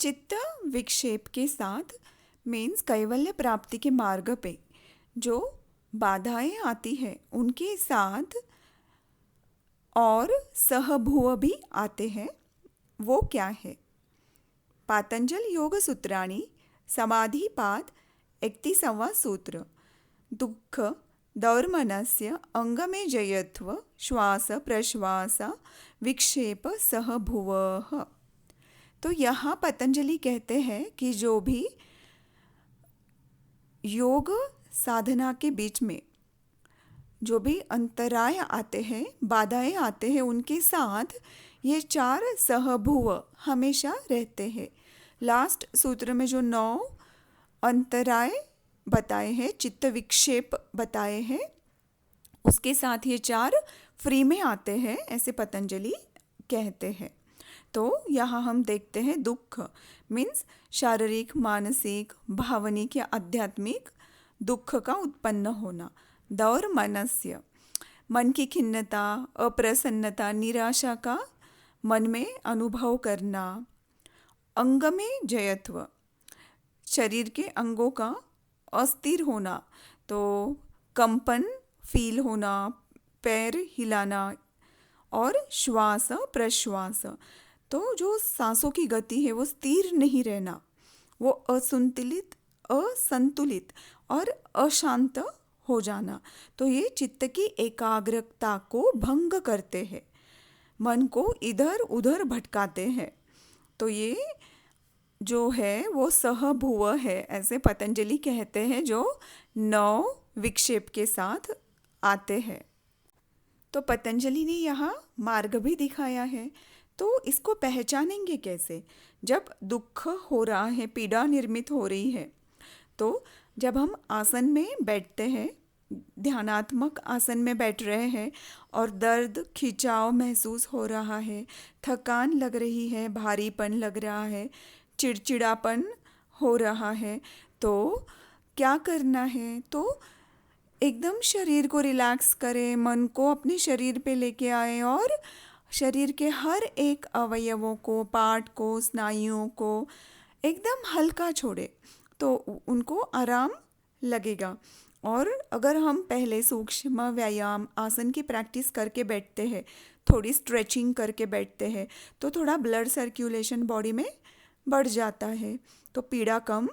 चित्त विक्षेप के साथ मीन्स कैवल्य प्राप्ति के मार्ग पे जो बाधाएं आती है उनके साथ और सहभुव भी आते हैं। वो क्या है? पातंजल योग सूत्राणि समाधिपाद 31वां सूत्र। दुःख दौर्मनस्य अंगमे जयत्व श्वास प्रश्वास विक्षेप सहभुवः। तो यहाँ पतंजलि कहते हैं कि जो भी योग साधना के बीच में जो भी अंतराय आते हैं, बाधाएं आते हैं, उनके साथ ये 4 सहभुव हमेशा रहते हैं। लास्ट सूत्र में जो 9 अंतराय बताए हैं, चित्त विक्षेप बताए हैं, उसके साथ ये 4 फ्री में आते हैं, ऐसे पतंजलि कहते हैं। तो यहाँ हम देखते हैं दुख मीन्स शारीरिक, मानसिक, भावनिक या आध्यात्मिक दुख का उत्पन्न होना। दौर मनस्य मन की खिन्नता, अप्रसन्नता, निराशा का मन में अनुभव करना। अंग में जयत्व शरीर के अंगों का अस्थिर होना, तो कंपन फील होना, पैर हिलाना। और श्वास प्रश्वास तो जो सांसों की गति है वो स्थिर नहीं रहना, वो असंतुलित और अशांत हो जाना। तो ये चित्त की एकाग्रता को भंग करते हैं, मन को इधर उधर भटकाते हैं। तो ये जो है वो सहभुव है, ऐसे पतंजलि कहते हैं, जो 9 विक्षेप के साथ आते हैं। तो पतंजलि ने यहाँ मार्ग भी दिखाया है। तो इसको पहचानेंगे कैसे? जब दुख हो रहा है, पीड़ा निर्मित हो रही है, तो जब हम आसन में बैठते हैं, ध्यानात्मक आसन में बैठ रहे हैं और दर्द खिंचाव महसूस हो रहा है, थकान लग रही है, भारीपन लग रहा है, चिड़चिड़ापन हो रहा है, तो क्या करना है? तो एकदम शरीर को रिलैक्स करें, मन को अपने शरीर पे लेके आए और शरीर के हर एक अवयवों को, पार्ट को, स्नायुओं को एकदम हल्का छोड़े तो उनको आराम लगेगा। और अगर हम पहले सूक्ष्म व्यायाम आसन की प्रैक्टिस करके बैठते हैं, थोड़ी स्ट्रेचिंग करके बैठते हैं, तो थोड़ा ब्लड सर्कुलेशन बॉडी में बढ़ जाता है, तो पीड़ा कम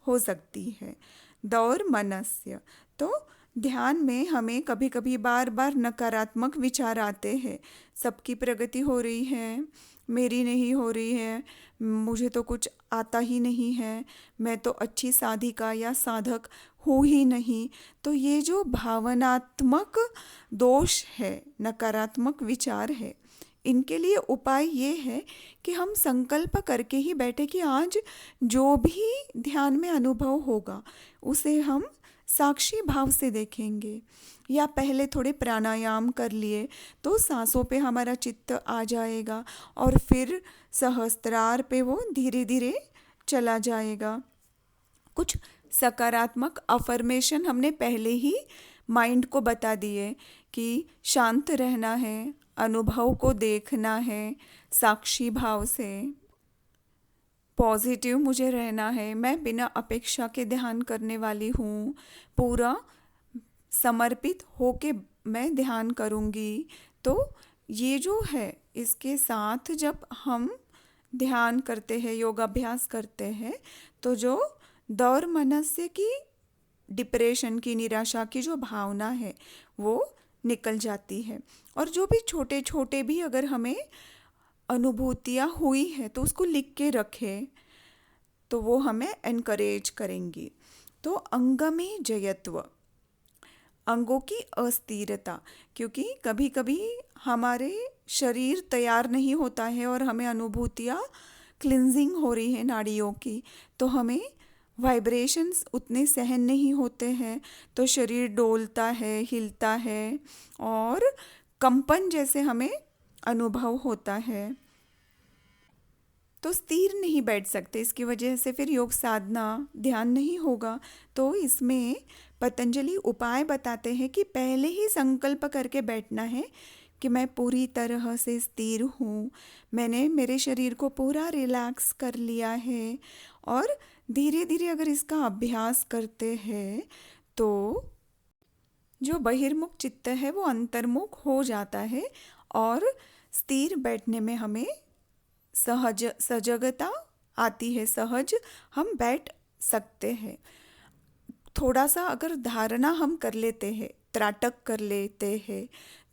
हो सकती है। दौर मनस्य तो ध्यान में हमें कभी कभी बार बार नकारात्मक विचार आते हैं। सबकी प्रगति हो रही है, मेरी नहीं हो रही है, मुझे तो कुछ आता ही नहीं है, मैं तो अच्छी साधिका या साधक हूँ ही नहीं। तो ये जो भावनात्मक दोष है, नकारात्मक विचार है, इनके लिए उपाय ये है कि हम संकल्प करके ही बैठे कि आज जो भी ध्यान में अनुभव होगा उसे हम साक्षी भाव से देखेंगे। या पहले थोड़े प्राणायाम कर लिए तो सांसों पे हमारा चित्त आ जाएगा और फिर सहस्त्रार पे वो धीरे धीरे चला जाएगा। कुछ सकारात्मक अफर्मेशन हमने पहले ही माइंड को बता दिए कि शांत रहना है, अनुभव को देखना है साक्षी भाव से, पॉजिटिव मुझे रहना है, मैं बिना अपेक्षा के ध्यान करने वाली हूँ, पूरा समर्पित होके मैं ध्यान करूँगी। तो ये जो है, इसके साथ जब हम ध्यान करते हैं, योगाभ्यास करते हैं, तो जो दौर मनस्य की, डिप्रेशन की, निराशा की जो भावना है वो निकल जाती है। और जो भी छोटे छोटे भी अगर हमें अनुभूतियाँ हुई है तो उसको लिख के रखें, तो वो हमें एनकरेज करेंगी। तो अंग में जयत्व, अंगों की अस्थिरता, क्योंकि कभी कभी हमारे शरीर तैयार नहीं होता है और हमें अनुभूतियाँ क्लिनजिंग हो रही है नाड़ियों की, तो हमें वाइब्रेशंस उतने सहन नहीं होते हैं, तो शरीर डोलता है, हिलता है और कंपन जैसे हमें अनुभव होता है। तो स्थिर नहीं बैठ सकते, इसकी वजह से फिर योग साधना, ध्यान नहीं होगा। तो इसमें पतंजलि उपाय बताते हैं कि पहले ही संकल्प करके बैठना है कि मैं पूरी तरह से स्थिर हूँ, मैंने मेरे शरीर को पूरा रिलैक्स कर लिया है। और धीरे धीरे अगर इसका अभ्यास करते हैं तो जो बहिर्मुख चित्त है वो अंतर्मुख हो जाता है और स्थिर बैठने में हमें सहज सजगता आती है, सहज हम बैठ सकते हैं। थोड़ा सा अगर धारणा हम कर लेते हैं, त्राटक कर लेते हैं,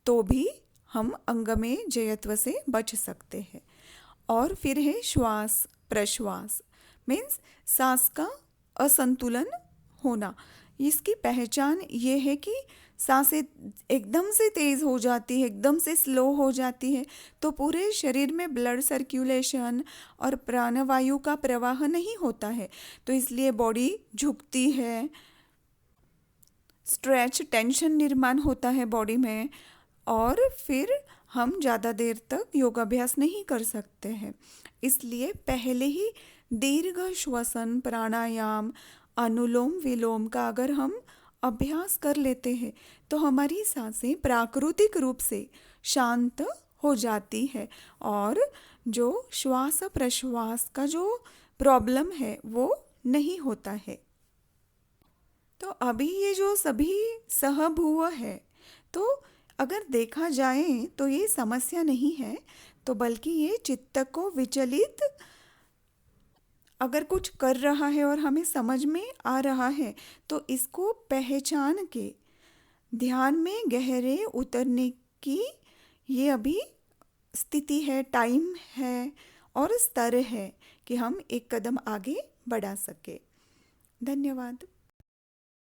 तो भी हम अंग में जयत्व से बच सकते हैं। और फिर है श्वास प्रश्वास, मीन्स सांस का असंतुलन होना। इसकी पहचान ये है कि सांसें एकदम से तेज़ हो जाती है, एकदम से स्लो हो जाती है, तो पूरे शरीर में ब्लड सर्कुलेशन और प्राणवायु का प्रवाह नहीं होता है, तो इसलिए बॉडी झुकती है, स्ट्रेच टेंशन निर्माण होता है बॉडी में, और फिर हम ज़्यादा देर तक योगाभ्यास नहीं कर सकते हैं। इसलिए पहले ही दीर्घ श्वसन प्राणायाम अनुलोम विलोम का अगर हम अभ्यास कर लेते हैं तो हमारी सांसें प्राकृतिक रूप से शांत हो जाती है और जो श्वास प्रश्वास का जो प्रॉब्लम है वो नहीं होता है। तो अभी ये जो सभी सहभूव है, तो अगर देखा जाए तो ये समस्या नहीं है, तो बल्कि ये चित्त को विचलित अगर कुछ कर रहा है और हमें समझ में आ रहा है, तो इसको पहचान के ध्यान में गहरे उतरने की ये अभी स्थिति है, टाइम है और स्तर है कि हम एक कदम आगे बढ़ा सके। धन्यवाद।